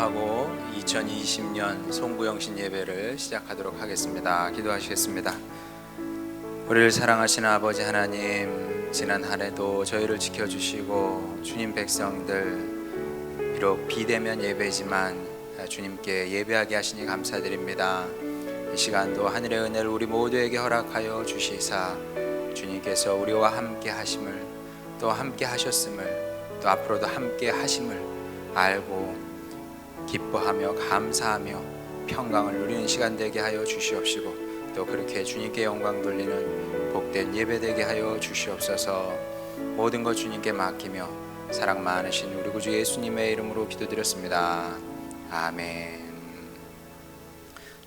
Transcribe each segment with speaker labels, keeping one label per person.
Speaker 1: 기도하고 2020년 송구영신 예배를 시작하도록 하겠습니다. 기도하시겠습니다. 우리를 사랑하시는 아버지 하나님, 지난 한 해도 저희를 지켜주시고 주님 백성들 비록 비대면 예배지만 주님께 예배하게 하시니 감사드립니다. 이 시간도 하늘의 은혜를 우리 모두에게 허락하여 주시사 주님께서 우리와 함께 하심을, 또 함께 하셨음을, 또 앞으로도 함께 하심을 알고 기뻐하며 감사하며 평강을 누리는 시간 되게 하여 주시옵시고, 또 그렇게 주님께 영광 돌리는 복된 예배 되게 하여 주시옵소서. 모든 것 주님께 맡기며 사랑 많으신 우리 구주 예수님의 이름으로 기도드렸습니다. 아멘.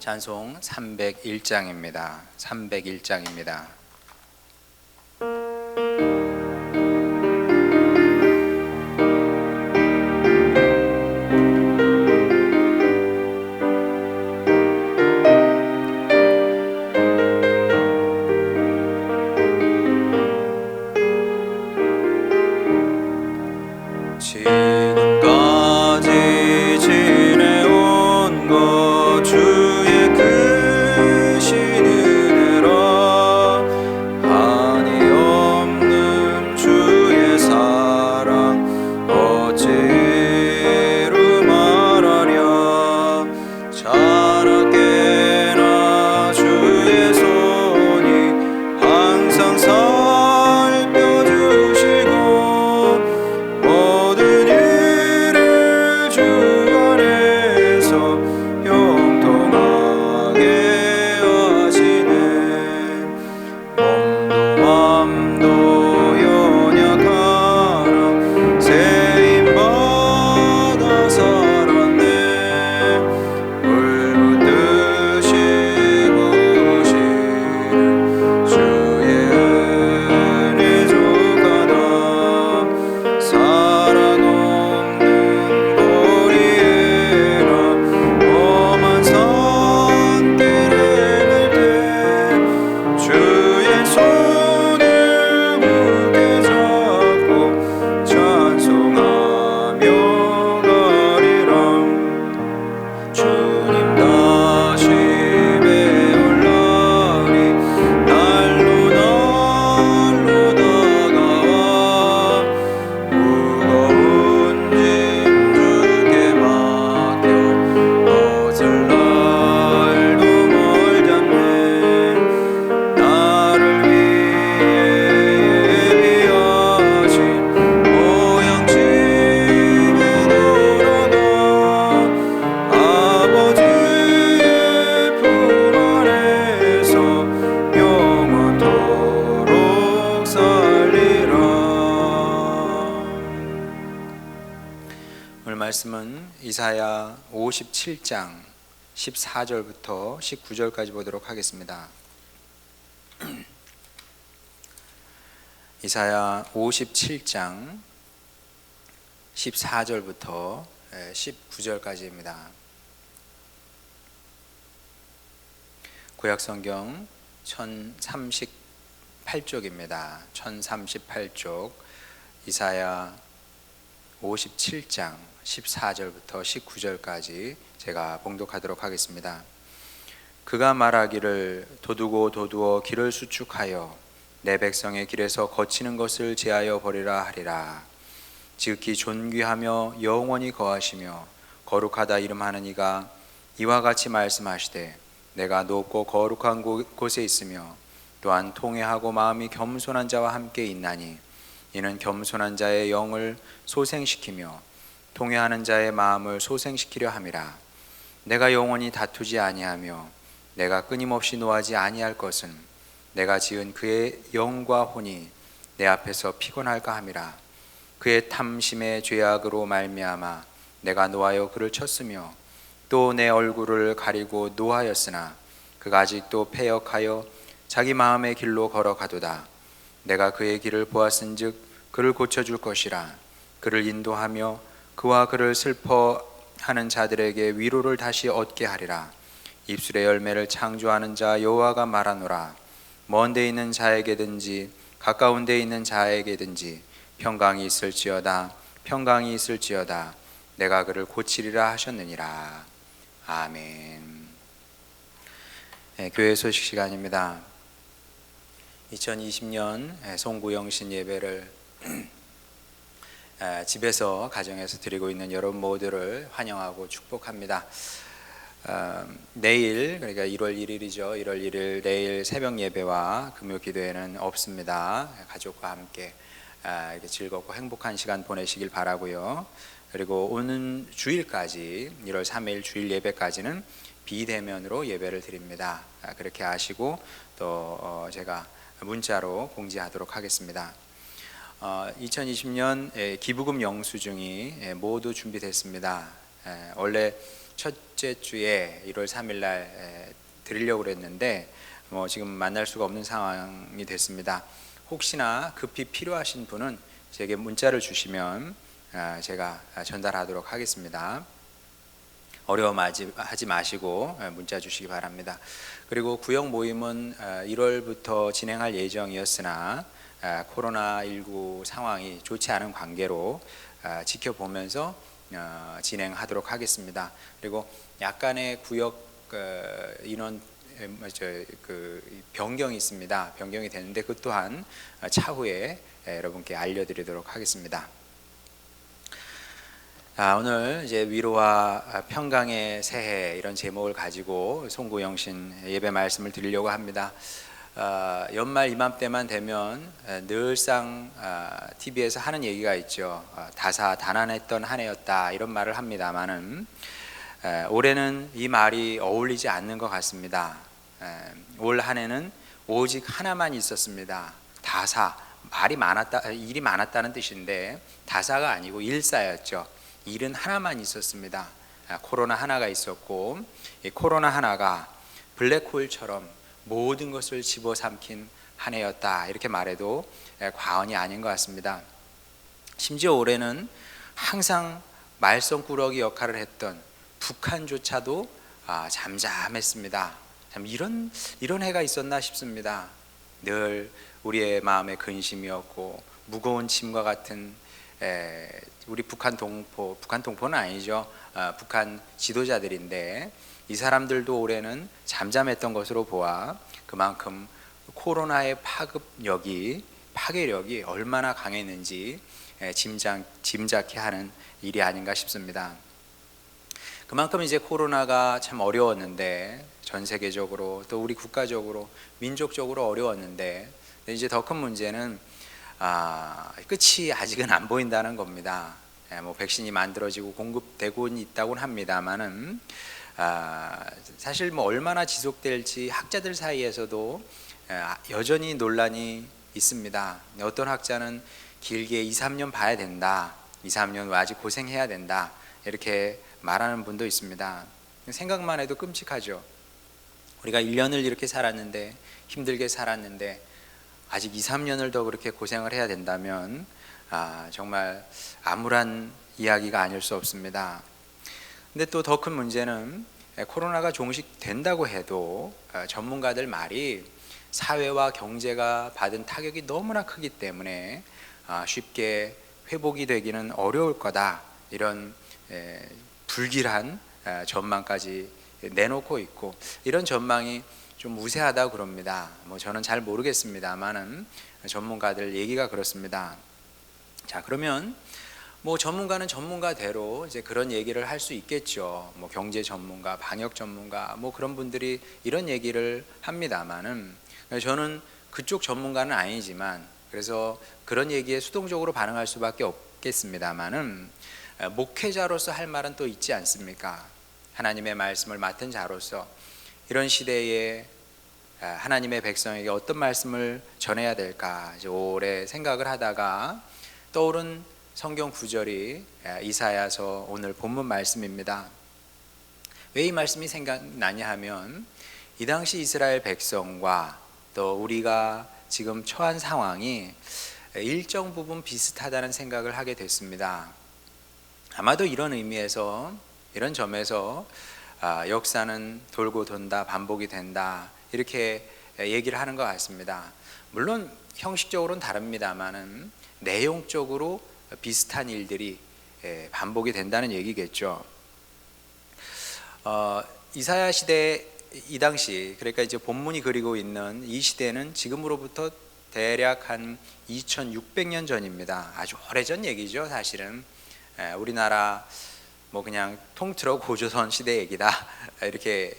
Speaker 1: 찬송 301장입니다. 301장입니다.
Speaker 2: 지금까지 지내온 것 주의 크신 은혜라, 한이 없는 주의 사랑 어찌로 말하랴. 자라깨나 주의 손이 항상 살펴주시고 모든 일을 주 안에서 형통하게 하시네. 몸도 맘도 연약하라 세임받아 살았네. 물붓듯이 부으시는 주의 은혜 족하다. 사랑 없는 거리에나 험한 산길을 갈 때 주의 손을 굳게 잡고 찬송하며 가리라. 주님 다시 배울 날이 날로 다가와. 무거운 짐 주께 맡겨 벗을 날도 멀지 않네. 나를 위해 예비하신 보양집에 들어가 아버지의 품 안에서 영원토록 살리라.
Speaker 1: 오늘 말씀은 이사야 57장 14절부터 19절까지 보도록 하겠습니다. 이사야 57장 14절부터 19절까지입니다. 구약성경 1038쪽입니다. 1038쪽 이사야 57장 14절부터 19절까지 제가 봉독하도록 하겠습니다. 그가 말하기를 도두어 길을 수축하여 내 백성의 길에서 거치는 것을 제하여 버리라 하리라. 지극히 존귀하며 영원히 거하시며 거룩하다 이름하는 이가 이와 같이 말씀하시되 내가 높고 거룩한 곳에 있으며 또한 통회하고 마음이 겸손한 자와 함께 있나니 이는 겸손한 자의 영을 소생시키며 통회하는 자의 마음을 소생시키려 함이라. 내가 영원히 다투지 아니하며 내가 끊임없이 노하지 아니할 것은 내가 지은 그의 영과 혼이 내 앞에서 피곤할까 함이라. 그의 탐심의 죄악으로 말미암아 내가 노하여 그를 쳤으며 또 내 얼굴을 가리고 노하였으나 그가 아직도 패역하여 자기 마음의 길로 걸어가도다. 내가 그의 길을 보았은즉 그를 고쳐줄 것이라. 그를 인도하며 그와 그를 슬퍼하는 자들에게 위로를 다시 얻게 하리라. 입술의 열매를 창조하는 자 여호와가 말하노라. 먼 데 있는 자에게든지 가까운 데 있는 자에게든지 평강이 있을지어다. 평강이 있을지어다. 내가 그를 고치리라 하셨느니라. 아멘. 교회 소식 시간입니다. 2020년 송구영신 예배를 집에서 가정에서 드리고 있는 여러분 모두를 환영하고 축복합니다. 내일, 그러니까 1월 1일이죠. 1월 1일 내일 새벽 예배와 금요 기도회는 없습니다. 가족과 함께 이렇게 즐겁고 행복한 시간 보내시길 바라고요. 그리고 오는 주일까지 1월 3일 주일 예배까지는 비대면으로 예배를 드립니다. 그렇게 아시고 또 제가 문자로 공지하도록 하겠습니다. 2020년 기부금 영수증이 모두 준비됐습니다. 원래 첫째 주에 1월 3일 날 드리려고 그랬는데 지금 만날 수가 없는 상황이 됐습니다. 혹시나 급히 필요하신 분은 제게 문자를 주시면 제가 전달하도록 하겠습니다. 어려워하지 마시고 문자 주시기 바랍니다. 그리고 구역 모임은 1월부터 진행할 예정이었으나 코로나19 상황이 좋지 않은 관계로 지켜보면서 진행하도록 하겠습니다. 그리고 약간의 구역 인원 변경이 있습니다. 변경이 되는데 그 또한 차후에 여러분께 알려드리도록 하겠습니다. 오늘 이제 위로와 평강의 새해 이런 제목을 가지고 송구영신 예배 말씀을 드리려고 합니다. 연말 이맘때만 되면 늘상 TV에서 하는 얘기가 있죠. 다사다난했던 한 해였다 이런 말을 합니다만은 올해는 이 말이 어울리지 않는 것 같습니다. 올 한 해는 오직 하나만 있었습니다. 일이 많았다는 뜻인데 다사가 아니고 일사였죠. 일은 하나만 있었습니다. 코로나 하나가 있었고 이 코로나 하나가 블랙홀처럼 모든 것을 집어삼킨 한 해였다 이렇게 말해도 과언이 아닌 것 같습니다. 심지어 올해는 항상 말썽꾸러기 역할을 했던 북한조차도 잠잠했습니다. 참 이런 해가 있었나 싶습니다. 늘 우리의 마음의 근심이었고 무거운 짐과 같은 우리 북한 동포는 아니죠. 북한 지도자들인데 이 사람들도 올해는 잠잠했던 것으로 보아 그만큼 코로나의 파괴력이 얼마나 강했는지 짐작케 하는 일이 아닌가 싶습니다. 그만큼 이제 코로나가 참 어려웠는데 전 세계적으로 또 우리 국가적으로 민족적으로 어려웠는데 이제 더 큰 문제는 끝이 아직은 안 보인다는 겁니다. 백신이 만들어지고 공급되고 있다고는 합니다만은 사실 얼마나 지속될지 학자들 사이에서도 여전히 논란이 있습니다. 어떤 학자는 길게 2-3년 봐야 된다. 2-3년 아직 고생해야 된다. 이렇게 말하는 분도 있습니다. 생각만 해도 끔찍하죠. 우리가 1년을 이렇게 살았는데 힘들게 살았는데 아직 2-3년을 더 그렇게 고생을 해야 된다면 정말 암울한 이야기가 아닐 수 없습니다. 근데 또 더 큰 문제는 코로나가 종식된다고 해도 전문가들 말이 사회와 경제가 받은 타격이 너무나 크기 때문에 쉽게 회복이 되기는 어려울 거다 이런 불길한 전망까지 내놓고 있고 이런 전망이 좀 우세하다고 그럽니다. 저는 잘 모르겠습니다만은 전문가들 얘기가 그렇습니다. 자, 그러면 전문가는 전문가대로 이제 그런 얘기를 할 수 있겠죠. 경제 전문가, 방역 전문가, 그런 분들이 이런 얘기를 합니다만은 저는 그쪽 전문가는 아니지만 그래서 그런 얘기에 수동적으로 반응할 수밖에 없겠습니다만은 목회자로서 할 말은 또 있지 않습니까? 하나님의 말씀을 맡은 자로서 이런 시대에 하나님의 백성에게 어떤 말씀을 전해야 될까 이제 오래 생각을 하다가 떠오른 성경 구절이 이사야서 오늘 본문 말씀입니다. 왜 이 말씀이 생각나냐 하면 이 당시 이스라엘 백성과 또 우리가 지금 처한 상황이 일정 부분 비슷하다는 생각을 하게 됐습니다. 아마도 이런 의미에서 이런 점에서 역사는 돌고 돈다, 반복이 된다 이렇게 얘기를 하는 것 같습니다. 물론 형식적으로는 다릅니다만은 내용적으로 비슷한 일들이 반복이 된다는 얘기겠죠. 이사야 시대 이 당시, 그러니까 이제 본문이 그리고 있는 이 시대는 지금으로부터 대략 한 2600년 전입니다. 아주 오래전 얘기죠. 사실은 우리나라 뭐 그냥 통틀어 고조선 시대 얘기다 이렇게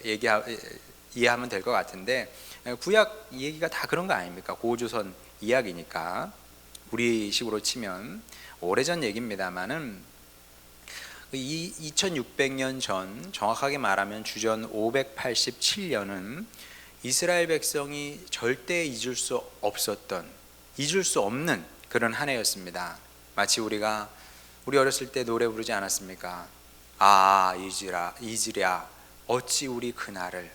Speaker 1: 이해하면 될 것 같은데, 구약 얘기가 다 그런 거 아닙니까? 고조선 이야기니까 우리식으로 치면 오래전 얘기입니다만은, 이 2600년 전, 정확하게 말하면 주전 587년은 이스라엘 백성이 절대 잊을 수 없는 그런 한 해였습니다. 마치 우리 어렸을 때 노래 부르지 않았습니까? 아, 잊으랴 어찌 우리 그날을,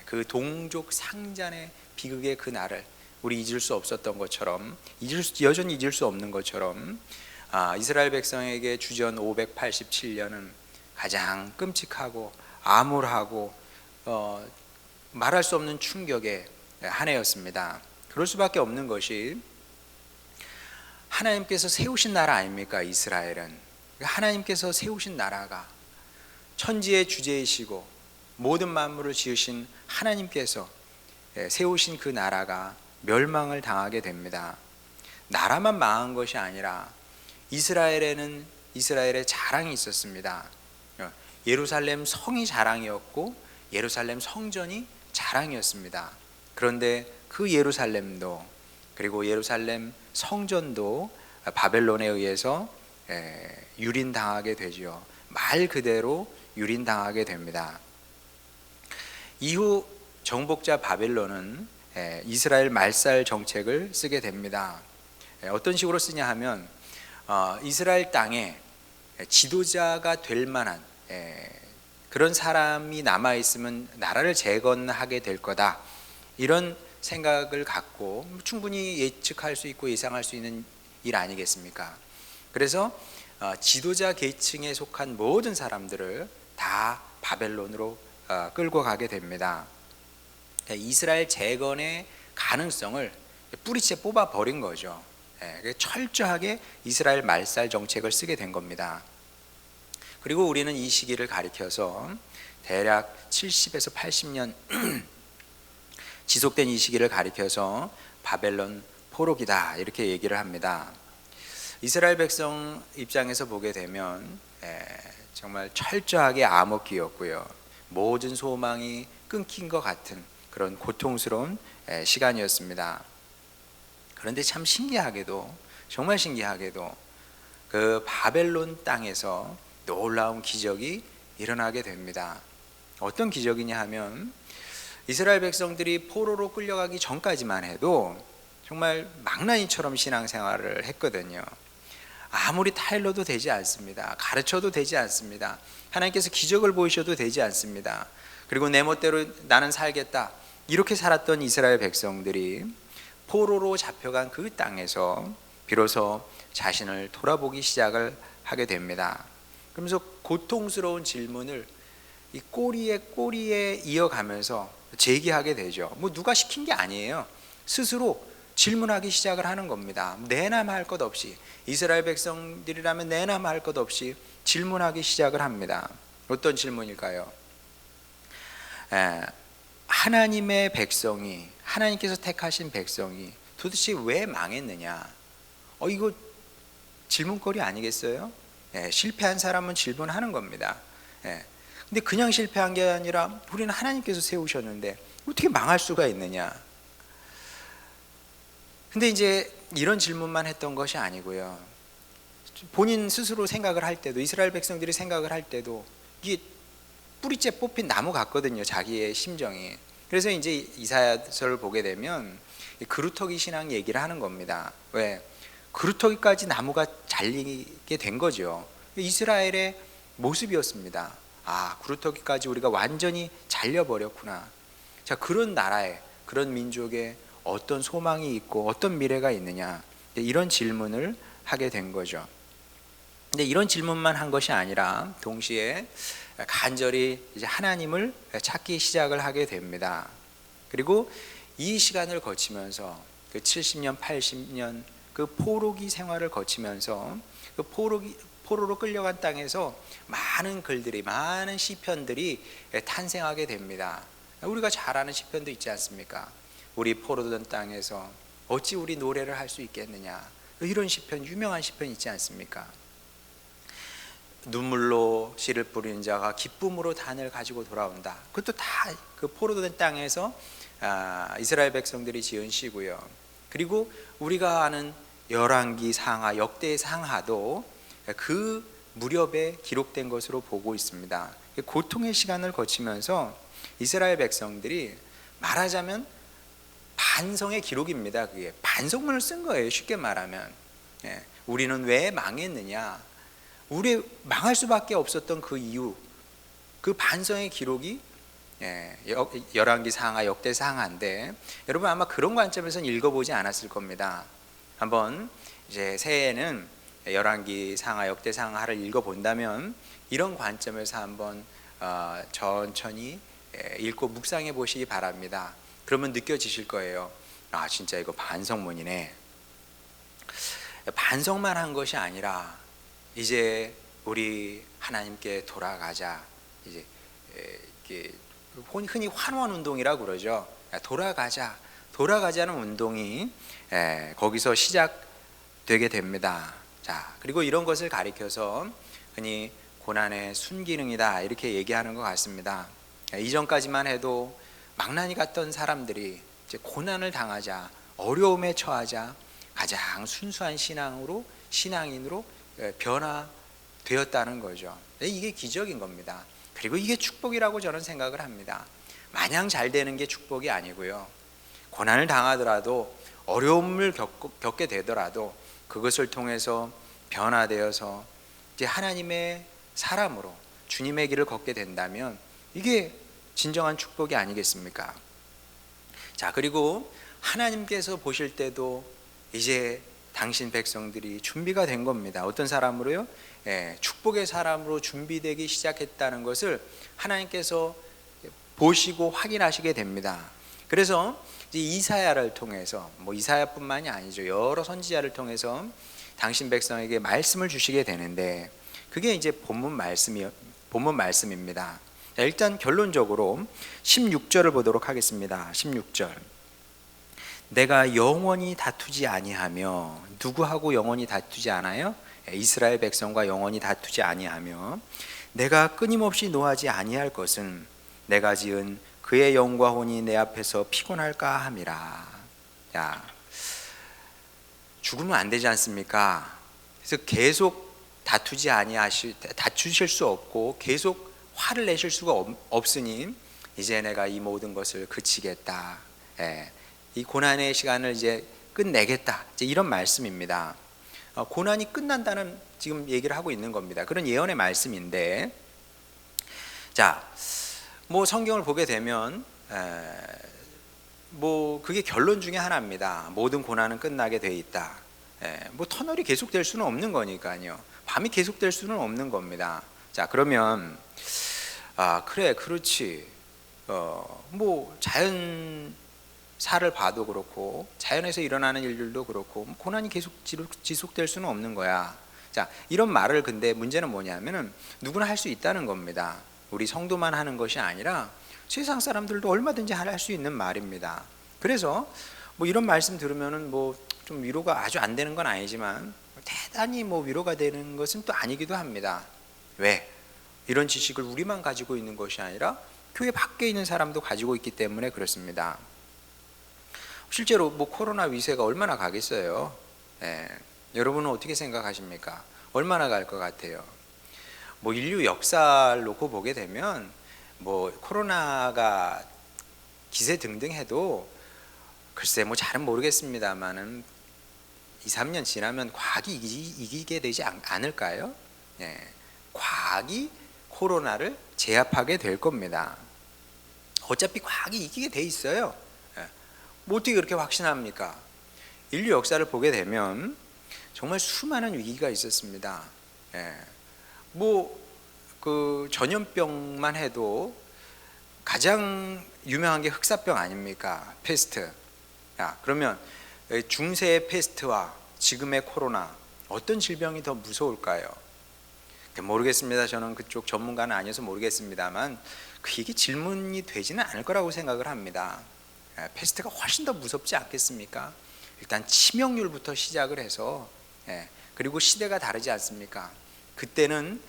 Speaker 1: 그 동족 상잔의 비극의 그날을 우리 잊을 수 없었던 것처럼, 여전히 잊을 수 없는 것처럼, 이스라엘 백성에게 주전 587년은 가장 끔찍하고 암울하고 말할 수 없는 충격의 한 해였습니다. 그럴 수밖에 없는 것이 하나님께서 세우신 나라 아닙니까? 이스라엘은 하나님께서 세우신 나라가, 천지의 주제이시고 모든 만물을 지으신 하나님께서 세우신 그 나라가 멸망을 당하게 됩니다. 나라만 망한 것이 아니라 이스라엘에는 이스라엘의 자랑이 있었습니다. 예루살렘 성이 자랑이었고 예루살렘 성전이 자랑이었습니다. 그런데 그 예루살렘도, 그리고 예루살렘 성전도 바벨론에 의해서 유린당하게 되죠. 말 그대로 유린당하게 됩니다. 이후 정복자 바벨론은 이스라엘 말살 정책을 쓰게 됩니다. 어떤 식으로 쓰냐 하면, 이스라엘 땅에 지도자가 될 만한 그런 사람이 남아있으면 나라를 재건하게 될 거다, 이런 생각을 갖고 충분히 예측할 수 있고 예상할 수 있는 일 아니겠습니까? 그래서 지도자 계층에 속한 모든 사람들을 다 바벨론으로 끌고 가게 됩니다. 이스라엘 재건의 가능성을 뿌리째 뽑아 버린 거죠. 철저하게 이스라엘 말살 정책을 쓰게 된 겁니다. 그리고 우리는 이 시기를 가리켜서 대략 70에서 80년 지속된 이 시기를 가리켜서 바벨론 포로기다, 이렇게 얘기를 합니다. 이스라엘 백성 입장에서 보게 되면 정말 철저하게 암흑기였고요, 모든 소망이 끊긴 것 같은 그런 고통스러운 시간이었습니다. 그런데 참 신기하게도, 정말 신기하게도 그 바벨론 땅에서 놀라운 기적이 일어나게 됩니다. 어떤 기적이냐 하면, 이스라엘 백성들이 포로로 끌려가기 전까지만 해도 정말 망나니처럼 신앙생활을 했거든요. 아무리 타일러도 되지 않습니다. 가르쳐도 되지 않습니다. 하나님께서 기적을 보이셔도 되지 않습니다. 그리고 내 멋대로 나는 살겠다, 이렇게 살았던 이스라엘 백성들이 포로로 잡혀간 그 땅에서 비로소 자신을 돌아보기 시작을 하게 됩니다. 그러면서 고통스러운 질문을 이 꼬리에 이어가면서 제기하게 되죠. 뭐 누가 시킨 게 아니에요. 스스로 질문하기 시작을 하는 겁니다. 내남할 것 없이, 이스라엘 백성들이라면 내남할 것 없이 질문하기 시작을 합니다. 어떤 질문일까요? 하나님의 백성이, 하나님께서 택하신 백성이 도대체 왜 망했느냐? 이거 질문거리 아니겠어요? 실패한 사람은 질문하는 겁니다. 근데 그냥 실패한 게 아니라 우리는 하나님께서 세우셨는데 어떻게 망할 수가 있느냐? 근데 이제 이런 질문만 했던 것이 아니고요, 본인 스스로 생각을 할 때도, 이스라엘 백성들이 생각을 할 때도 이게 뿌리째 뽑힌 나무 같거든요, 자기의 심정이. 그래서 이제 이사야서를 보게 되면 그루터기 신앙 얘기를 하는 겁니다. 왜? 그루터기까지 나무가 잘리게 된 거죠. 이스라엘의 모습이었습니다. 그루터기까지 우리가 완전히 잘려버렸구나. 자, 그런 나라에, 그런 민족에 어떤 소망이 있고 어떤 미래가 있느냐, 이런 질문을 하게 된 거죠. 근데 이런 질문만 한 것이 아니라 동시에 간절히 이제 하나님을 찾기 시작을 하게 됩니다. 그리고 이 시간을 거치면서 그 70년, 80년 그 포로기 생활을 거치면서 그 포로로 끌려간 땅에서 많은 글들이, 많은 시편들이 탄생하게 됩니다. 우리가 잘 아는 시편도 있지 않습니까? 우리 포로된 땅에서 어찌 우리 노래를 할 수 있겠느냐, 이런 시편, 유명한 시편 있지 않습니까? 눈물로 씨를 뿌리는 자가 기쁨으로 단을 가지고 돌아온다. 그것도 다 그 포로된 땅에서 이스라엘 백성들이 지은 시고요. 그리고 우리가 아는 열왕기 상하, 역대 상하도 그 무렵에 기록된 것으로 보고 있습니다. 고통의 시간을 거치면서 이스라엘 백성들이 말하자면 반성의 기록입니다. 그게 반성문을 쓴 거예요. 쉽게 말하면 우리는 왜 망했느냐, 우리 망할 수밖에 없었던 그 이유, 그 반성의 기록이 열왕기 상하, 역대 상하인데, 여러분 아마 그런 관점에서는 읽어보지 않았을 겁니다. 한번 이제 새해에는 열왕기 상하, 역대 상하를 읽어본다면 이런 관점에서 한번 천천히 읽고 묵상해 보시기 바랍니다. 그러면 느껴지실 거예요. 아, 진짜 이거 반성문이네. 반성만 한 것이 아니라 이제 우리 하나님께 돌아가자. 이제 흔히 환원 운동이라고 그러죠. 돌아가자는 운동이 거기서 시작되게 됩니다. 자, 그리고 이런 것을 가리켜서 흔히 고난의 순기능이다, 이렇게 얘기하는 것 같습니다. 이전까지만 해도 망나니 같던 사람들이 이제 고난을 당하자, 어려움에 처하자 가장 순수한 신앙인으로 변화되었다는 거죠. 이게 기적인 겁니다. 그리고 이게 축복이라고 저는 생각을 합니다. 마냥 잘 되는 게 축복이 아니고요, 고난을 당하더라도, 어려움을 겪게 되더라도 그것을 통해서 변화되어서 이제 하나님의 사람으로 주님의 길을 걷게 된다면 이게 진정한 축복이 아니겠습니까? 자, 그리고 하나님께서 보실 때도 이제 당신 백성들이 준비가 된 겁니다. 어떤 사람으로요? 축복의 사람으로 준비되기 시작했다는 것을 하나님께서 보시고 확인하시게 됩니다. 그래서 이사야를 통해서, 이사야뿐만이 아니죠, 여러 선지자를 통해서 당신 백성에게 말씀을 주시게 되는데, 그게 이제 본문 말씀입니다. 자, 일단 결론적으로 16절을 보도록 하겠습니다. 16절. 내가 영원히 다투지 아니하며, 누구하고 영원히 다투지 않아요? 이스라엘 백성과 영원히 다투지 아니하며, 내가 끊임없이 노하지 아니할 것은 내가 지은 그의 영과 혼이 내 앞에서 피곤할까 함이라. 야, 죽으면 안 되지 않습니까? 그래서 계속 다투실 수 없고 계속 화를 내실 수가 없으니 이제 내가 이 모든 것을 그치겠다. 이 고난의 시간을 이제 끝내겠다. 이제 이런 말씀입니다. 고난이 끝난다는 지금 얘기를 하고 있는 겁니다. 그런 예언의 말씀인데, 자, 성경을 보게 되면 그게 결론 중에 하나입니다. 모든 고난은 끝나게 돼 있다. 터널이 계속될 수는 없는 거니까요. 밤이 계속될 수는 없는 겁니다. 자, 그러면 그래, 그렇지. 자연사를 봐도 그렇고 자연에서 일어나는 일들도 그렇고 고난이 계속 지속될 수는 없는 거야. 자, 이런 말을, 근데 문제는 뭐냐면은 누구나 할 수 있다는 겁니다. 우리 성도만 하는 것이 아니라 세상 사람들도 얼마든지 할 수 있는 말입니다. 그래서 이런 말씀 들으면은 좀 위로가 아주 안 되는 건 아니지만 대단히 위로가 되는 것은 또 아니기도 합니다. 왜? 이런 지식을 우리만 가지고 있는 것이 아니라 교회 밖에 있는 사람도 가지고 있기 때문에 그렇습니다. 실제로 코로나 위세가 얼마나 가겠어요? 여러분은 어떻게 생각하십니까? 얼마나 갈 것 같아요? 인류 역사를 놓고 보게 되면 코로나가 기세등등해도 글쎄 잘은 모르겠습니다만은 2-3년 지나면 과학이 이기게 되지 않을까요? 과학이 코로나를 제압하게 될 겁니다. 어차피 과학이 이기게 돼 있어요. 어떻게 그렇게 확신합니까? 인류 역사를 보게 되면 정말 수많은 위기가 있었습니다. 그 전염병만 해도 가장 유명한 게 흑사병 아닙니까? 패스트. 그러면 중세의 패스트와 지금의 코로나, 어떤 질병이 더 무서울까요? 모르겠습니다. 저는 그쪽 전문가는 아니어서 모르겠습니다만 이게 질문이 되지는 않을 거라고 생각을 합니다. 패스트가 훨씬 더 무섭지 않겠습니까? 일단 치명률부터 시작을 해서 그리고 시대가 다르지 않습니까? 그때는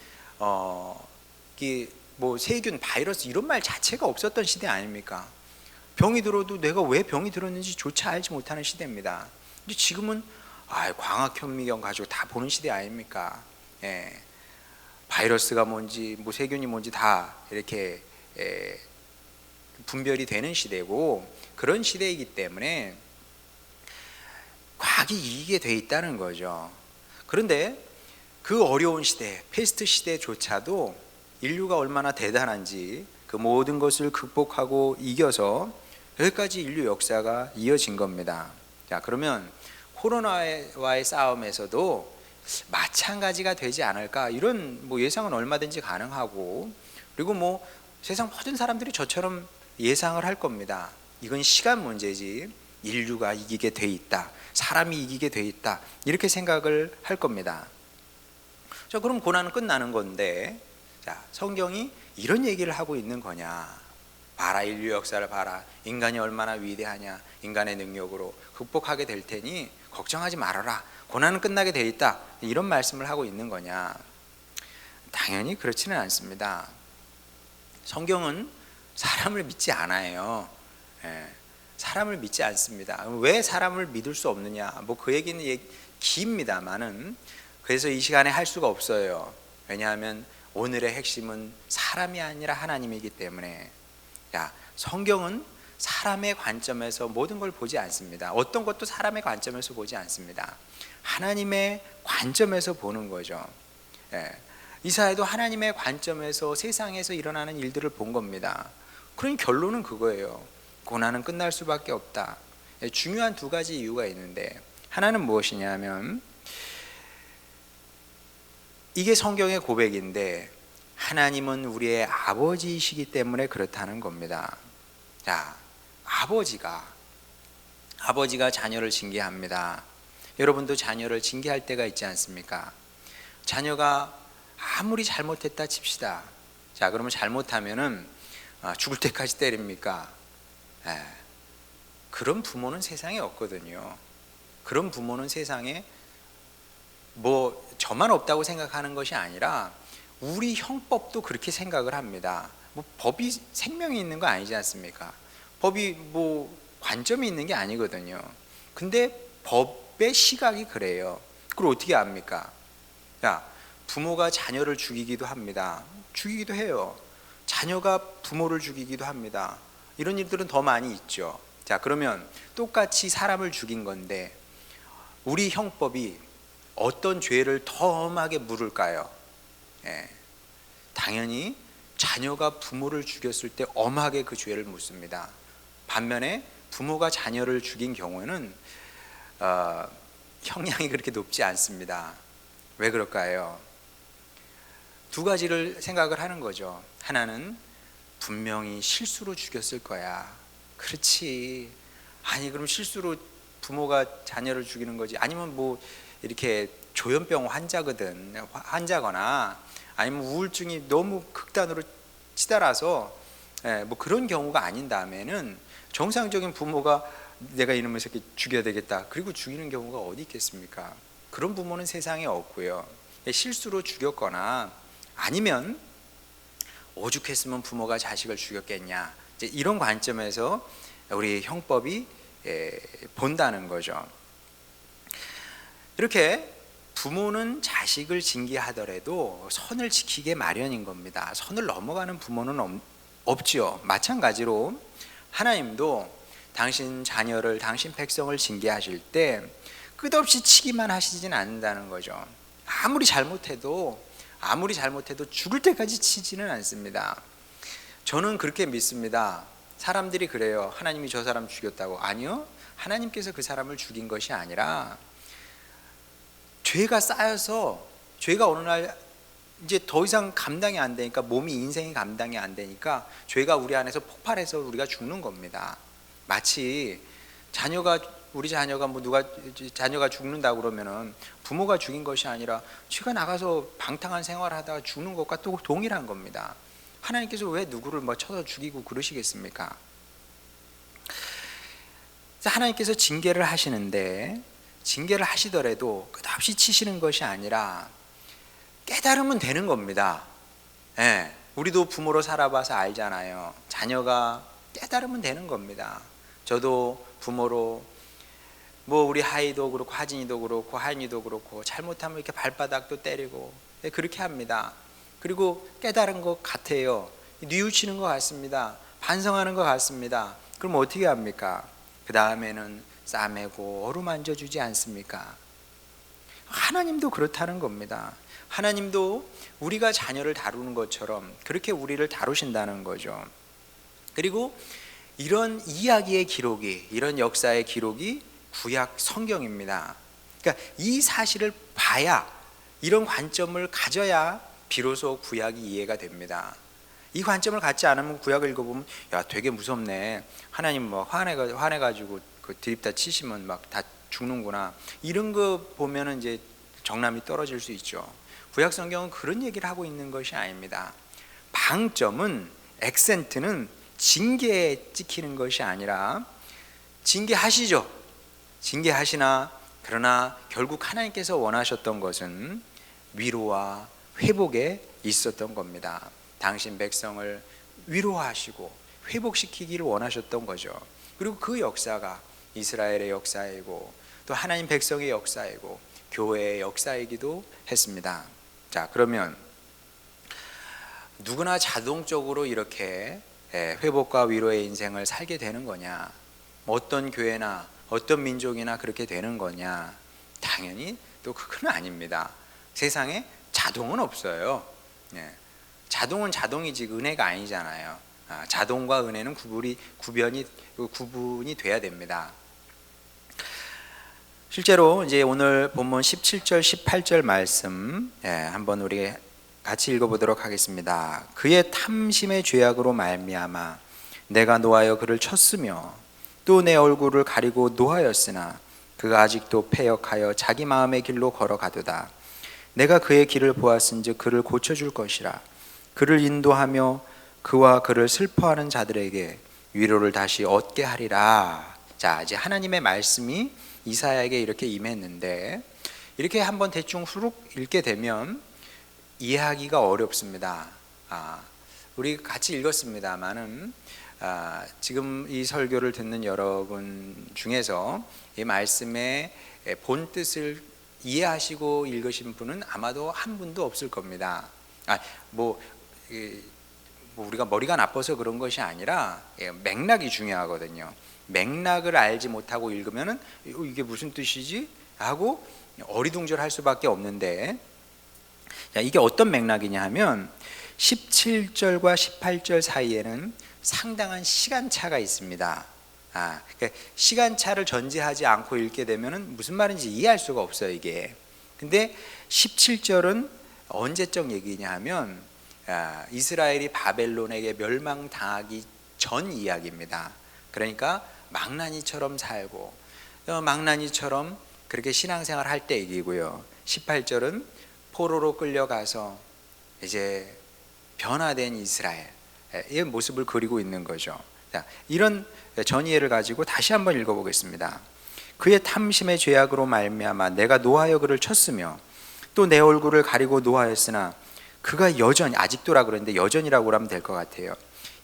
Speaker 1: 이게 뭐 세균, 바이러스 이런 말 자체가 없었던 시대 아닙니까? 병이 들어도 내가 왜 병이 들었는지조차 알지 못하는 시대입니다. 근데 지금은 광학현미경 가지고 다 보는 시대 아닙니까? 바이러스가 뭔지 뭐 세균이 뭔지 다 이렇게 분별이 되는 시대고 그런 시대이기 때문에 과학이 이기게 돼 있다는 거죠. 그런데 그 어려운 시대, 패스트 시대조차도 인류가 얼마나 대단한지 그 모든 것을 극복하고 이겨서 여기까지 인류 역사가 이어진 겁니다. 자, 그러면 코로나와의 싸움에서도 마찬가지가 되지 않을까 이런 뭐 예상은 얼마든지 가능하고 그리고 뭐 세상 모든 사람들이 저처럼 예상을 할 겁니다. 이건 시간 문제지 인류가 이기게 돼 있다, 사람이 이기게 돼 있다 이렇게 생각을 할 겁니다. 자, 그럼 고난은 끝나는 건데 자, 성경이 이런 얘기를 하고 있는 거냐? 봐라, 인류 역사를 봐라. 인간이 얼마나 위대하냐. 인간의 능력으로 극복하게 될 테니 걱정하지 말아라. 고난은 끝나게 돼 있다. 이런 말씀을 하고 있는 거냐? 당연히 그렇지는 않습니다. 성경은 사람을 믿지 않아요. 사람을 믿지 않습니다. 왜 사람을 믿을 수 없느냐? 뭐 그 얘기는 깁니다만은 그래서 이 시간에 할 수가 없어요. 왜냐하면 오늘의 핵심은 사람이 아니라 하나님이기 때문에. 성경은 사람의 관점에서 모든 걸 보지 않습니다. 어떤 것도 사람의 관점에서 보지 않습니다. 하나님의 관점에서 보는 거죠. 이사야도 하나님의 관점에서 세상에서 일어나는 일들을 본 겁니다. 그러니 결론은 그거예요. 고난은 끝날 수밖에 없다. 중요한 두 가지 이유가 있는데 하나는 무엇이냐면 이게 성경의 고백인데 하나님은 우리의 아버지이시기 때문에 그렇다는 겁니다. 자, 아버지가 자녀를 징계합니다. 여러분도 자녀를 징계할 때가 있지 않습니까? 자녀가 아무리 잘못했다 칩시다. 자, 그러면 잘못하면은 죽을 때까지 때립니까? 그런 부모는 세상에 없거든요. 그런 부모는 세상에 뭐 저만 없다고 생각하는 것이 아니라 우리 형법도 그렇게 생각을 합니다. 뭐 법이 생명이 있는 거 아니지 않습니까? 법이 뭐 관점이 있는 게 아니거든요. 근데 법의 시각이 그래요. 그걸 어떻게 압니까? 야, 부모가 자녀를 죽이기도 합니다. 죽이기도 해요. 자녀가 부모를 죽이기도 합니다. 이런 일들은 더 많이 있죠. 자, 그러면 똑같이 사람을 죽인 건데 우리 형법이 어떤 죄를 더 엄하게 물을까요? 당연히 자녀가 부모를 죽였을 때 엄하게 그 죄를 묻습니다. 반면에 부모가 자녀를 죽인 경우에는 형량이 그렇게 높지 않습니다. 왜 그럴까요? 두 가지를 생각을 하는 거죠. 하나는 분명히 실수로 죽였을 거야. 그렇지. 아니 그럼 실수로 부모가 자녀를 죽이는 거지. 아니면 뭐 이렇게 조현병 환자거나 아니면 우울증이 너무 극단으로 치달아서 뭐 그런 경우가 아닌 다음에는 정상적인 부모가 내가 이놈의 새끼 죽여야 되겠다 그리고 죽이는 경우가 어디 있겠습니까? 그런 부모는 세상에 없고요. 실수로 죽였거나 아니면 오죽했으면 부모가 자식을 죽였겠냐, 이제 이런 관점에서 우리 형법이 본다는 거죠. 이렇게 부모는 자식을 징계하더라도 선을 지키게 마련인 겁니다. 선을 넘어가는 부모는 없지요. 마찬가지로 하나님도 당신 자녀를, 당신 백성을 징계하실 때 끝없이 치기만 하시진 않는다는 거죠. 아무리 잘못해도 죽을 때까지 치지는 않습니다. 저는 그렇게 믿습니다. 사람들이 그래요. 하나님이 저 사람 죽였다고. 아니요, 하나님께서 그 사람을 죽인 것이 아니라 죄가 쌓여서 죄가 어느 날 이제 더 이상 감당이 안 되니까, 몸이, 인생이 감당이 안 되니까 죄가 우리 안에서 폭발해서 우리가 죽는 겁니다. 마치 자녀가 우리 자녀가 누가 자녀가 죽는다 그러면은 부모가 죽인 것이 아니라 쥐가 나가서 방탕한 생활을 하다가 죽는 것과 또 동일한 겁니다. 하나님께서 왜 누구를 쳐서 죽이고 그러시겠습니까? 하나님께서 징계를 하시는데 징계를 하시더라도 끝없이 치시는 것이 아니라 깨달으면 되는 겁니다. 예, 우리도 부모로 살아봐서 알잖아요. 자녀가 깨달으면 되는 겁니다. 저도 부모로 우리 하이도 그렇고 하진이도 그렇고 하인이도 그렇고 잘못하면 이렇게 발바닥도 때리고 그렇게 합니다. 그리고 깨달은 것 같아요. 뉘우치는 것 같습니다. 반성하는 것 같습니다. 그럼 어떻게 합니까? 그 다음에는 싸매고 어루만져 주지 않습니까? 하나님도 그렇다는 겁니다. 하나님도 우리가 자녀를 다루는 것처럼 그렇게 우리를 다루신다는 거죠. 그리고 이런 이야기의 기록이, 이런 역사의 기록이 구약 성경입니다. 그러니까 이 사실을 봐야, 이런 관점을 가져야 비로소 구약이 이해가 됩니다. 이 관점을 갖지 않으면 구약을 읽어보면 야, 되게 무섭네. 하나님 화내가지고 그 드립다 치시면 막 다 죽는구나. 이런 거 보면은 이제 정남이 떨어질 수 있죠. 구약 성경은 그런 얘기를 하고 있는 것이 아닙니다. 방점은, 액센트는 징계에 찍히는 것이 아니라, 징계하시죠. 징계하시나, 그러나 결국 하나님께서 원하셨던 것은 위로와 회복에 있었던 겁니다. 당신 백성을 위로하시고 회복시키기를 원하셨던 거죠. 그리고 그 역사가 이스라엘의 역사이고 또 하나님 백성의 역사이고 교회의 역사이기도 했습니다. 자, 그러면 누구나 자동적으로 이렇게 회복과 위로의 인생을 살게 되는 거냐? 어떤 교회나 어떤 민족이나 그렇게 되는 거냐? 당연히 또 그건 아닙니다. 세상에 자동은 없어요. 자동은 자동이지 은혜가 아니잖아요. 자동과 은혜는 구분이 돼야 됩니다. 실제로 이제 오늘 본문 17절 18절 말씀 한번 우리 같이 읽어보도록 하겠습니다. 그의 탐심의 죄악으로 말미암아 내가 노하여 그를 쳤으며 또 내 얼굴을 가리고 노하였으나 그가 아직도 패역하여 자기 마음의 길로 걸어가도다. 내가 그의 길을 보았은즉 그를 고쳐줄 것이라. 그를 인도하며 그와 그를 슬퍼하는 자들에게 위로를 다시 얻게 하리라. 자, 이제 하나님의 말씀이 이사야에게 이렇게 임했는데, 이렇게 한번 대충 후룩 읽게 되면 이해하기가 어렵습니다. 우리 같이 읽었습니다만은 지금 이 설교를 듣는 여러분 중에서 이 말씀의 본 뜻을 이해하시고 읽으신 분은 아마도 한 분도 없을 겁니다. 우리가 머리가 나빠서 그런 것이 아니라 맥락이 중요하거든요. 맥락을 알지 못하고 읽으면은 이게 무슨 뜻이지? 하고 어리둥절할 수밖에 없는데, 이게 어떤 맥락이냐 하면 17절과 18절 사이에는 상당한 시간차가 있습니다. 그러니까 시간차를 전제하지 않고 읽게 되면은 무슨 말인지 이해할 수가 없어요, 이게. 근데 17절은 언제적 얘기냐 하면 이스라엘이 바벨론에게 멸망당하기 전 이야기입니다. 그러니까 망나니처럼 살고 망나니처럼 그렇게 신앙생활 할 때 얘기고요. 18절은 포로로 끌려가서 이제 변화된 이스라엘의 모습을 그리고 있는 거죠. 자, 이런 전이해를 가지고 다시 한번 읽어보겠습니다. 그의 탐심의 죄악으로 말미암아 내가 노하여 그를 쳤으며 또 내 얼굴을 가리고 노하였으나 그가 여전히, 아직도라 그러는데 여전이라고 하면 될 것 같아요.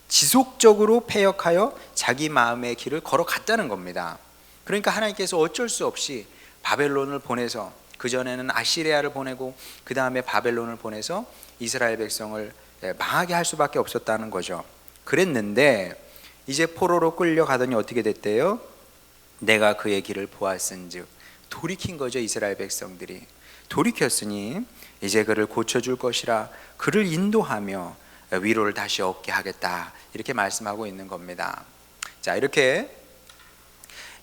Speaker 1: 지속적으로 패역하여 자기 마음의 길을 걸어갔다는 겁니다. 그러니까 하나님께서 어쩔 수 없이 바벨론을 보내서, 그전에는 아시리아를 보내고 그 다음에 바벨론을 보내서 이스라엘 백성을 망하게 할 수밖에 없었다는 거죠. 그랬는데 이제 포로로 끌려가더니 어떻게 됐대요? 내가 그의 길을 보았은즉, 돌이킨 거죠. 이스라엘 백성들이 돌이켰으니 이제 그를 고쳐줄 것이라. 그를 인도하며 위로를 다시 얻게 하겠다. 이렇게 말씀하고 있는 겁니다. 자, 이렇게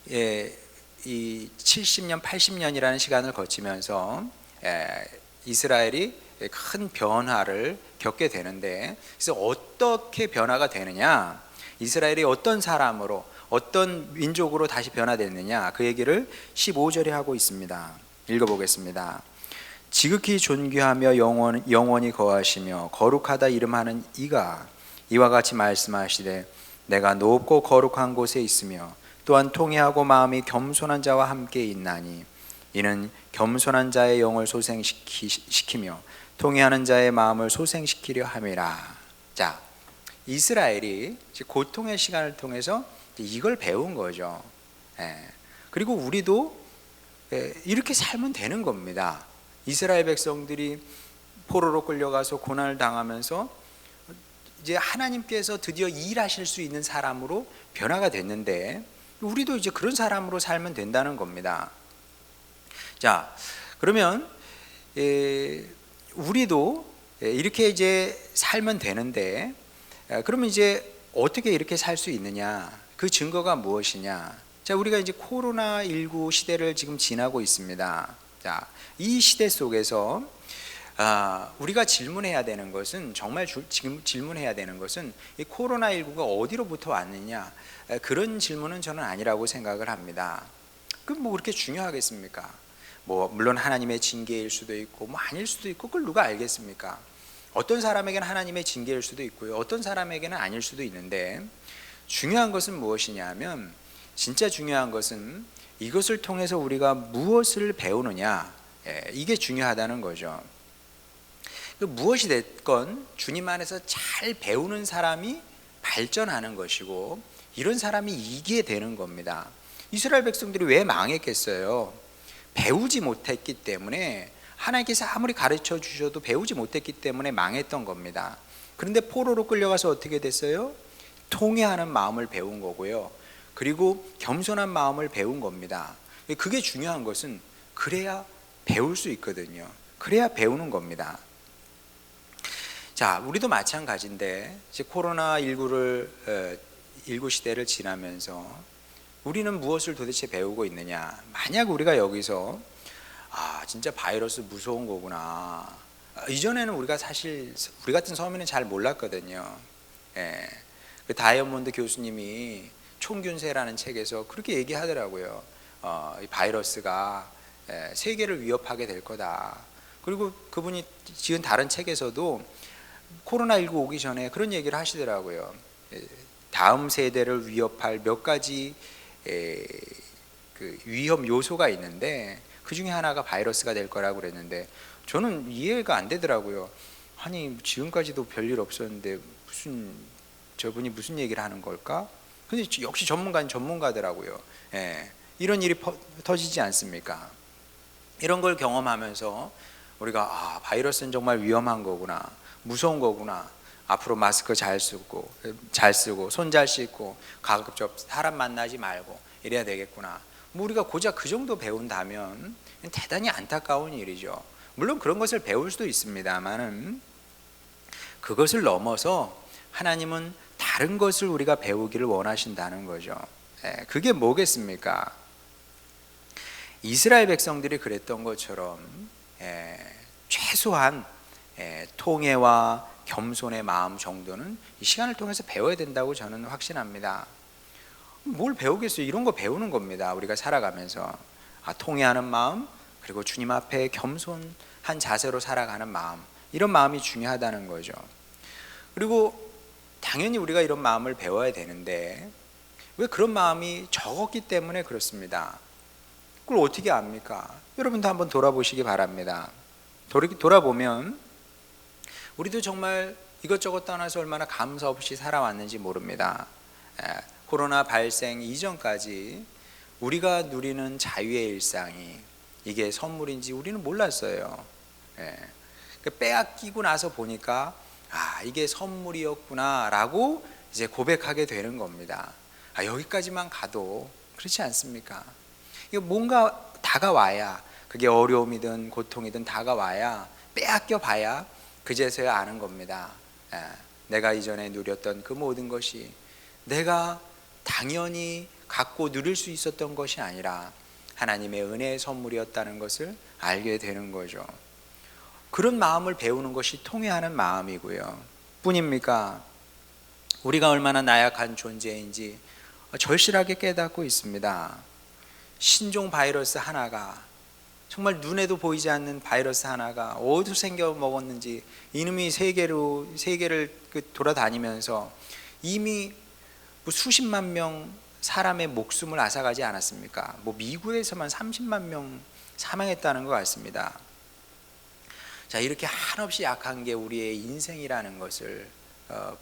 Speaker 1: 이 70년, 80년이라는 시간을 거치면서 이스라엘이 큰 변화를 겪게 되는데, 그래서 어떻게 변화가 되느냐? 이스라엘이 어떤 사람으로, 어떤 민족으로 다시 변화됐느냐, 그 얘기를 15절에 하고 있습니다. 읽어보겠습니다. 지극히 존귀하며 영원히 거하시며 거룩하다 이름하는 이가 이와 같이 말씀하시되 내가 높고 거룩한 곳에 있으며 또한 통회하고 마음이 겸손한 자와 함께 있나니 이는 겸손한 자의 영을 소생시키며 통회하는 자의 마음을 소생시키려 함이라. 자, 이스라엘이 고통의 시간을 통해서 이걸 배운 거죠. 그리고 우리도 이렇게 살면 되는 겁니다. 이스라엘 백성들이 포로로 끌려가서 고난을 당하면서 이제 하나님께서 드디어 일하실 수 있는 사람으로 변화가 됐는데 우리도 이제 그런 사람으로 살면 된다는 겁니다. 자, 그러면 우리도 이렇게 이제 살면 되는데 그러면 이제 어떻게 이렇게 살 수 있느냐? 그 증거가 무엇이냐? 자, 우리가 이제 코로나19 시대를 지금 지나고 있습니다. 자, 이 시대 속에서 우리가 질문해야 되는 것은 지금 질문해야 되는 것은 이 코로나19가 어디로부터 왔느냐, 그런 질문은 저는 아니라고 생각을 합니다. 그 뭐 그렇게 중요하겠습니까? 뭐 물론 하나님의 징계일 수도 있고 뭐 아닐 수도 있고 그걸 누가 알겠습니까? 어떤 사람에게는 하나님의 징계일 수도 있고요, 어떤 사람에게는 아닐 수도 있는데 중요한 것은 무엇이냐면, 진짜 중요한 것은 이것을 통해서 우리가 무엇을 배우느냐, 이게 중요하다는 거죠. 무엇이 됐건 주님 안에서 잘 배우는 사람이 발전하는 것이고 이런 사람이 이기게 되는 겁니다. 이스라엘 백성들이 왜 망했겠어요? 배우지 못했기 때문에, 하나님께서 아무리 가르쳐 주셔도 배우지 못했기 때문에 망했던 겁니다. 그런데 포로로 끌려가서 어떻게 됐어요? 통회하는 마음을 배운 거고요, 그리고 겸손한 마음을 배운 겁니다. 그게 중요한 것은 그래야 배울 수 있거든요. 그래야 배우는 겁니다. 자, 우리도 마찬가지인데 이제 코로나19 시대를 지나면서 우리는 무엇을 도대체 배우고 있느냐? 만약 우리가 여기서 진짜 바이러스 무서운 거구나. 이전에는 우리가 사실 우리 같은 서민은 잘 몰랐거든요. 그 다이아몬드 교수님이 총균세라는 책에서 그렇게 얘기하더라고요. 이 바이러스가 세계를 위협하게 될 거다. 그리고 그분이 지은 다른 책에서도 코로나19 오기 전에 그런 얘기를 하시더라고요. 다음 세대를 위협할 몇 가지 그 위험 요소가 있는데 그 중에 하나가 바이러스가 될 거라고 그랬는데 저는 이해가 안 되더라고요. 아니 지금까지도 별일 없었는데 저분이 무슨 얘기를 하는 걸까? 근데 역시 전문가는 전문가더라고요. 이런 일이 터지지 않습니까? 이런 걸 경험하면서 우리가 바이러스는 정말 위험한 거구나, 무서운 거구나. 앞으로 마스크 잘 쓰고 손 잘 씻고 가급적 사람 만나지 말고 이래야 되겠구나. 뭐 우리가 고작 그 정도 배운다면 대단히 안타까운 일이죠. 물론 그런 것을 배울 수도 있습니다만은 그것을 넘어서 하나님은 다른 것을 우리가 배우기를 원하신다는 거죠. 그게 뭐겠습니까? 이스라엘 백성들이 그랬던 것처럼 최소한 통회와 겸손의 마음 정도는 이 시간을 통해서 배워야 된다고 저는 확신합니다. 뭘 배우겠어요? 이런 거 배우는 겁니다. 우리가 살아가면서 통회하는 마음, 그리고 주님 앞에 겸손한 자세로 살아가는 마음, 이런 마음이 중요하다는 거죠. 그리고 당연히 우리가 이런 마음을 배워야 되는데 왜 그런 마음이 적었기 때문에 그렇습니다. 그걸 어떻게 압니까? 여러분도 한번 돌아보시기 바랍니다. 돌아보면 우리도 정말 이것저것 떠나서 얼마나 감사 없이 살아왔는지 모릅니다. 코로나 발생 이전까지 우리가 누리는 자유의 일상이 이게 선물인지 우리는 몰랐어요. 빼앗기고 나서 보니까 이게 선물이었구나 라고 이제 고백하게 되는 겁니다. 여기까지만 가도 그렇지 않습니까? 이거 뭔가 다가와야, 그게 어려움이든 고통이든 다가와야, 빼앗겨 봐야 그제서야 아는 겁니다. 내가 이전에 누렸던 그 모든 것이 내가 당연히 갖고 누릴 수 있었던 것이 아니라 하나님의 은혜의 선물이었다는 것을 알게 되는 거죠. 그런 마음을 배우는 것이 통회하는 마음이고요. 뿐입니까? 우리가 얼마나 나약한 존재인지, 절실하게 깨닫고 있습니다. 신종 바이러스 하나가, 정말 눈에도 보이지 않는 바이러스 하나가 어디서 생겨 먹었는지, 이놈이 세계를 돌아다니면서 이미 뭐 수십만 명 사람의 목숨을 앗아가지 않았습니까? 뭐 미국에서만 30만 명 사망했다는 것 같습니다. 자, 이렇게 한없이 약한 게 우리의 인생이라는 것을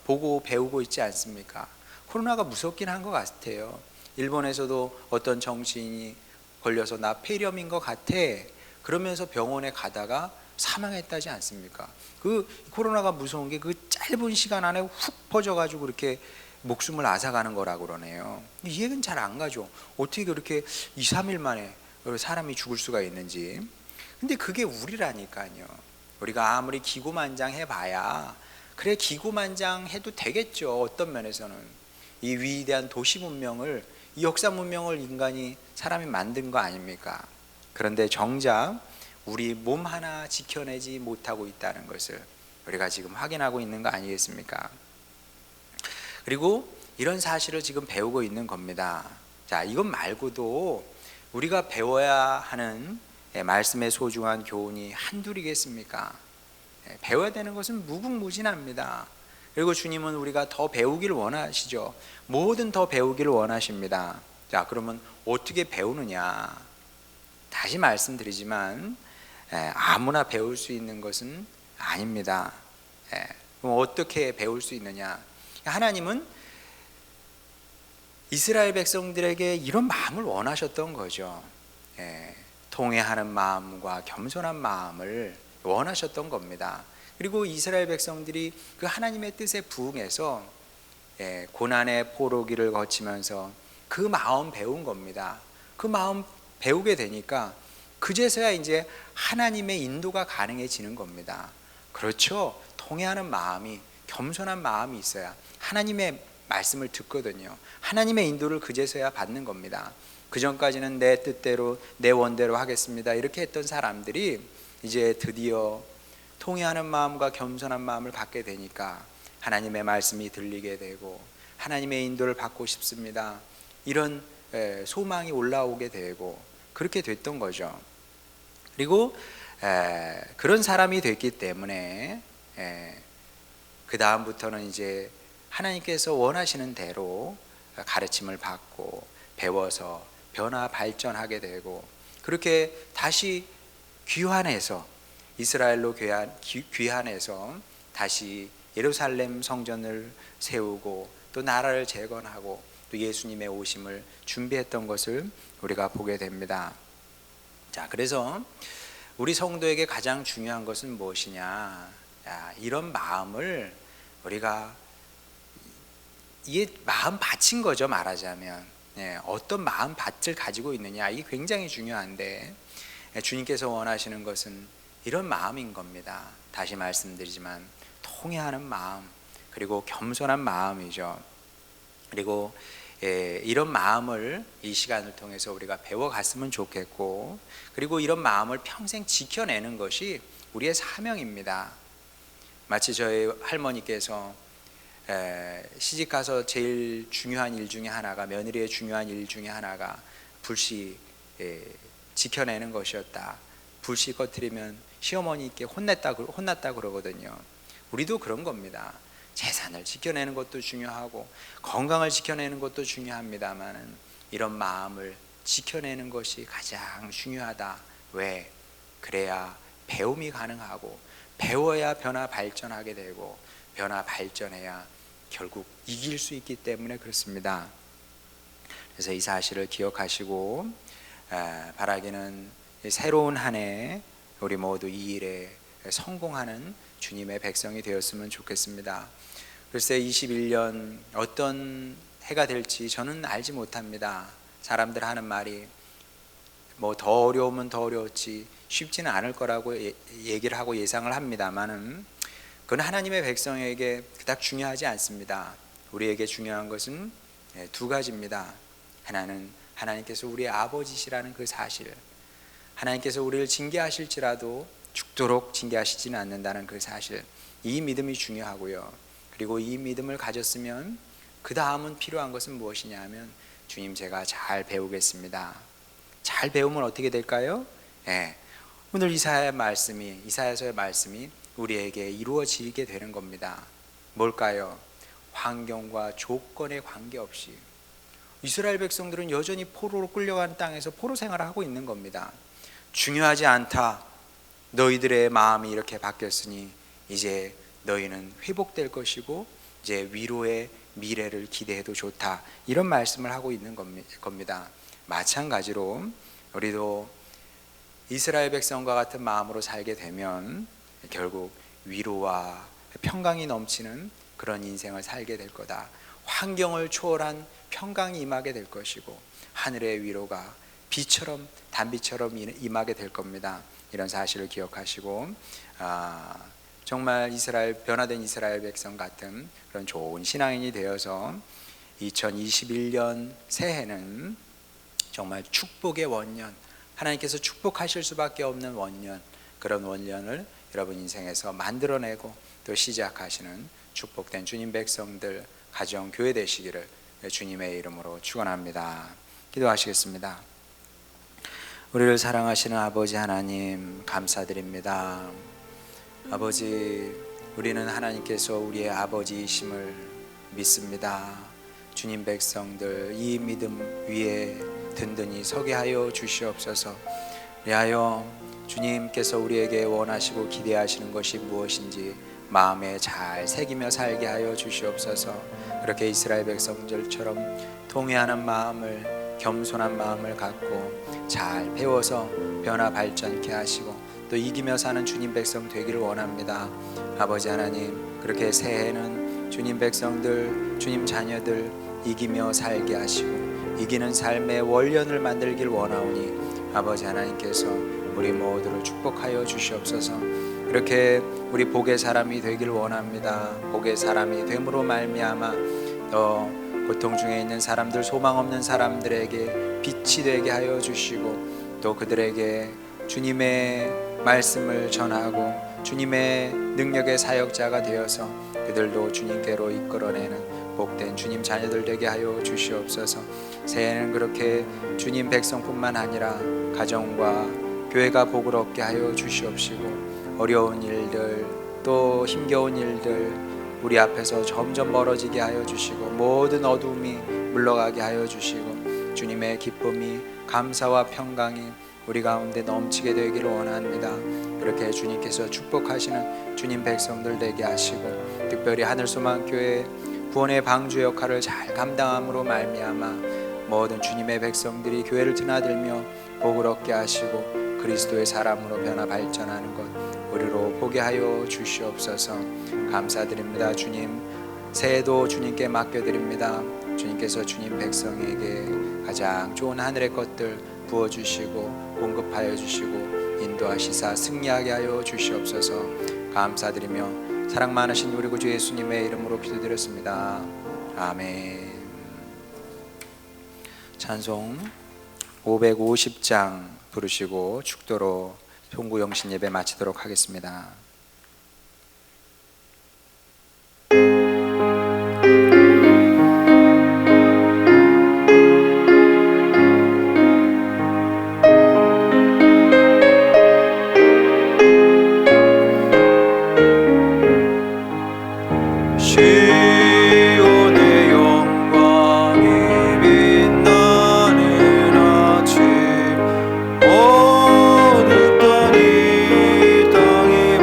Speaker 1: 보고 배우고 있지 않습니까? 코로나가 무섭긴 한 것 같아요. 일본에서도 어떤 정치인이 걸려서 나 폐렴인 것 같아, 그러면서 병원에 가다가 사망했다지 않습니까? 그 코로나가 무서운 게 그 짧은 시간 안에 훅 퍼져가지고 그렇게 목숨을 앗아가는 거라고 그러네요. 이해는 잘 안 가죠. 어떻게 그렇게 2, 3일 만에 사람이 죽을 수가 있는지. 근데 그게 우리라니까요. 우리가 아무리 기고만장해 봐야, 그래 기고만장해도 되겠죠. 어떤 면에서는 이 위대한 도시 문명을, 이 역사 문명을 사람이 만든 거 아닙니까? 그런데 정작 우리 몸 하나 지켜내지 못하고 있다는 것을 우리가 지금 확인하고 있는 거 아니겠습니까? 그리고 이런 사실을 지금 배우고 있는 겁니다. 자, 이것 말고도 우리가 배워야 하는 말씀의 소중한 교훈이 한둘이겠습니까? 배워야 되는 것은 무궁무진합니다. 그리고 주님은 우리가 더 배우기를 원하시죠. 뭐든 더 배우기를 원하십니다. 자, 그러면 어떻게 배우느냐? 다시 말씀드리지만 아무나 배울 수 있는 것은 아닙니다. 그럼 어떻게 배울 수 있느냐? 하나님은 이스라엘 백성들에게 이런 마음을 원하셨던 거죠. 통회하는 마음과 겸손한 마음을 원하셨던 겁니다. 그리고 이스라엘 백성들이 그 하나님의 뜻에 부응해서 고난의 포로기를 거치면서 그 마음 배운 겁니다. 그 마음 배우게 되니까 그제서야 이제 하나님의 인도가 가능해지는 겁니다. 그렇죠. 통회하는 마음이, 겸손한 마음이 있어야 하나님의 말씀을 듣거든요. 하나님의 인도를 그제서야 받는 겁니다. 그 전까지는 내 뜻대로 내 원대로 하겠습니다 이렇게 했던 사람들이 이제 드디어 통회하는 마음과 겸손한 마음을 갖게 되니까 하나님의 말씀이 들리게 되고 하나님의 인도를 받고 싶습니다, 이런 소망이 올라오게 되고 그렇게 됐던 거죠. 그리고 그런 사람이 됐기 때문에 그 다음부터는 이제 하나님께서 원하시는 대로 가르침을 받고 배워서 변화 발전하게 되고, 그렇게 다시 귀환해서 이스라엘로 귀환해서 다시 예루살렘 성전을 세우고 또 나라를 재건하고 또 예수님의 오심을 준비했던 것을 우리가 보게 됩니다. 자, 그래서 우리 성도에게 가장 중요한 것은 무엇이냐? 이런 마음을 우리가, 이게 마음 밭인 거죠, 말하자면. 어떤 마음 밭을 가지고 있느냐, 이게 굉장히 중요한데 주님께서 원하시는 것은 이런 마음인 겁니다. 다시 말씀드리지만 통회하는 마음, 그리고 겸손한 마음이죠. 그리고 이런 마음을 이 시간을 통해서 우리가 배워갔으면 좋겠고, 그리고 이런 마음을 평생 지켜내는 것이 우리의 사명입니다. 마치 저희 할머니께서 시집가서 제일 중요한 일 중에 하나가, 며느리의 중요한 일 중에 하나가 불씨 지켜내는 것이었다. 불씨 꺼트리면 시어머니께 혼났다 그러거든요. 우리도 그런 겁니다. 재산을 지켜내는 것도 중요하고 건강을 지켜내는 것도 중요합니다만 이런 마음을 지켜내는 것이 가장 중요하다. 왜? 그래야 배움이 가능하고 배워야 변화 발전하게 되고 변화 발전해야 결국 이길 수 있기 때문에 그렇습니다. 그래서 이 사실을 기억하시고 바라기는 새로운 한 해 우리 모두 이 일에 성공하는 주님의 백성이 되었으면 좋겠습니다. 글쎄 21년 어떤 해가 될지 저는 알지 못합니다. 사람들 하는 말이 뭐 더 어려우면 더 어려웠지 쉽지는 않을 거라고 얘기를 하고 예상을 합니다만은 그건 하나님의 백성에게 그닥 중요하지 않습니다. 우리에게 중요한 것은 두 가지입니다. 하나는 하나님께서 우리의 아버지시라는 그 사실, 하나님께서 우리를 징계하실지라도 죽도록 징계하시지는 않는다는 그 사실, 이 믿음이 중요하고요. 그리고 이 믿음을 가졌으면 그 다음은 필요한 것은 무엇이냐 하면 주님 제가 잘 배우겠습니다. 잘 배우면 어떻게 될까요? 오늘 이사야서의 말씀이 우리에게 이루어지게 되는 겁니다. 뭘까요? 환경과 조건에 관계없이 이스라엘 백성들은 여전히 포로로 끌려가는 땅에서 포로 생활을 하고 있는 겁니다. 중요하지 않다. 너희들의 마음이 이렇게 바뀌었으니 이제 너희는 회복될 것이고 이제 위로의 미래를 기대해도 좋다. 이런 말씀을 하고 있는 겁니다. 마찬가지로 우리도 이스라엘 백성과 같은 마음으로 살게 되면 결국 위로와 평강이 넘치는 그런 인생을 살게 될 거다. 환경을 초월한 평강이 임하게 될 것이고 하늘의 위로가 비처럼 단비처럼 임하게 될 겁니다. 이런 사실을 기억하시고 정말 변화된 이스라엘 백성 같은 그런 좋은 신앙인이 되어서 2021년 새해는 정말 축복의 원년, 하나님께서 축복하실 수밖에 없는 원년, 그런 원년을 여러분 인생에서 만들어내고 또 시작하시는 축복된 주님 백성들, 가정, 교회 되시기를 주님의 이름으로 축원합니다. 기도하시겠습니다. 우리를 사랑하시는 아버지 하나님 감사드립니다. 아버지, 우리는 하나님께서 우리의 아버지이심을 믿습니다. 주님 백성들 이 믿음 위에 든든히 서게 하여 주시옵소서. 그리하여 주님께서 우리에게 원하시고 기대하시는 것이 무엇인지 마음에 잘 새기며 살게 하여 주시옵소서. 그렇게 이스라엘 백성들처럼 통회하는 마음을, 겸손한 마음을 갖고 잘 배워서 변화 발전케 하시고 또 이기며 사는 주님 백성 되기를 원합니다. 아버지 하나님, 그렇게 새해는 주님 백성들, 주님 자녀들 이기며 살게 하시고 이기는 삶의 원년을 만들길 원하오니 아버지 하나님께서 우리 모두를 축복하여 주시옵소서. 그렇게 우리 복의 사람이 되길 원합니다. 복의 사람이 됨으로 말미암아 더 고통 중에 있는 사람들, 소망 없는 사람들에게 빛이 되게 하여 주시고 또 그들에게 주님의 말씀을 전하고 주님의 능력의 사역자가 되어서 그들도 주님께로 이끌어내는 복된 주님 자녀들 되게 하여 주시옵소서. 새해는 그렇게 주님 백성뿐만 아니라 가정과 교회가 복을 얻게 하여 주시옵시고 어려운 일들 또 힘겨운 일들 우리 앞에서 점점 멀어지게 하여 주시고 모든 어두움이 물러가게 하여 주시고 주님의 기쁨이, 감사와 평강이 우리 가운데 넘치게 되기를 원합니다. 그렇게 주님께서 축복하시는 주님 백성들 되게 하시고 특별히 하늘소망교회 구원의 방주 역할을 잘 감당함으로 말미암아 모든 주님의 백성들이 교회를 드나들며 복을 얻게 하시고 그리스도의 사람으로 변화 발전하는 것 우리로 보게 하여 주시옵소서. 감사드립니다. 주님, 새해도 주님께 맡겨드립니다. 주님께서 주님 백성에게 가장 좋은 하늘의 것들 부어주시고 공급하여 주시고 인도하시사 승리하게 하여 주시옵소서. 감사드리며 사랑 많으신 우리 구주 예수님의 이름으로 기도드렸습니다. 아멘. 찬송 550장 부르시고 축도로 송구영신 예배 마치도록 하겠습니다.
Speaker 2: 시온의 영광이 빛나는 아침 어둡던 이 땅이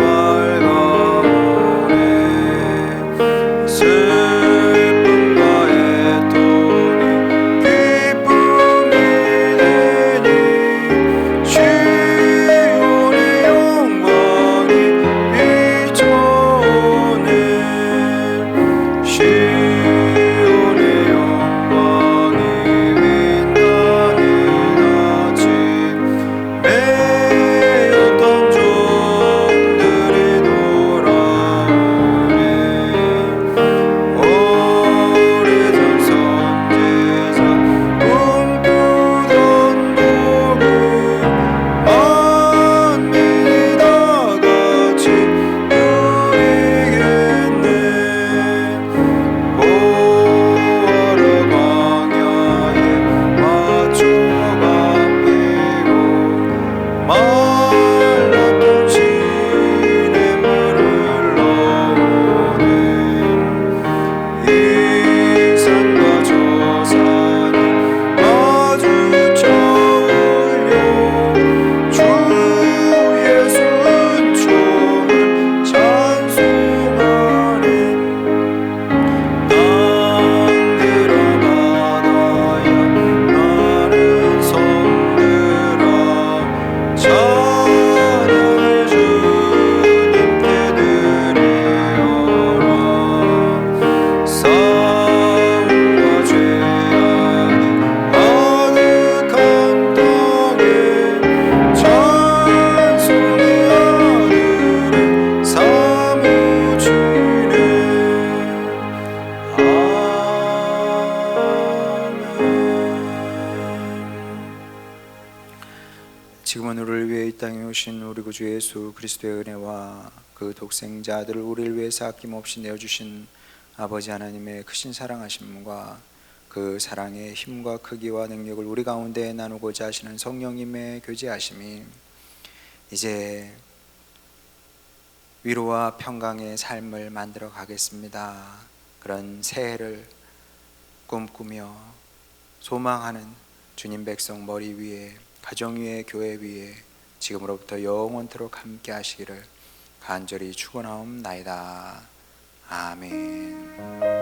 Speaker 1: 지금은 우리를 위해 이 땅에 오신 우리 구주 예수 그리스도의 은혜와 그 독생자 아들을 우리를 위해서 아낌없이 내어주신 아버지 하나님의 크신 사랑하심과 그 사랑의 힘과 크기와 능력을 우리 가운데 나누고자 하시는 성령님의 교제하심이 이제 위로와 평강의 삶을 만들어 가겠습니다. 그런 새해를 꿈꾸며 소망하는 주님 백성 머리 위에, 가정 위에, 교회 위에 지금으로부터 영원토록 함께 하시기를 간절히 축원하옵나이다. 아멘.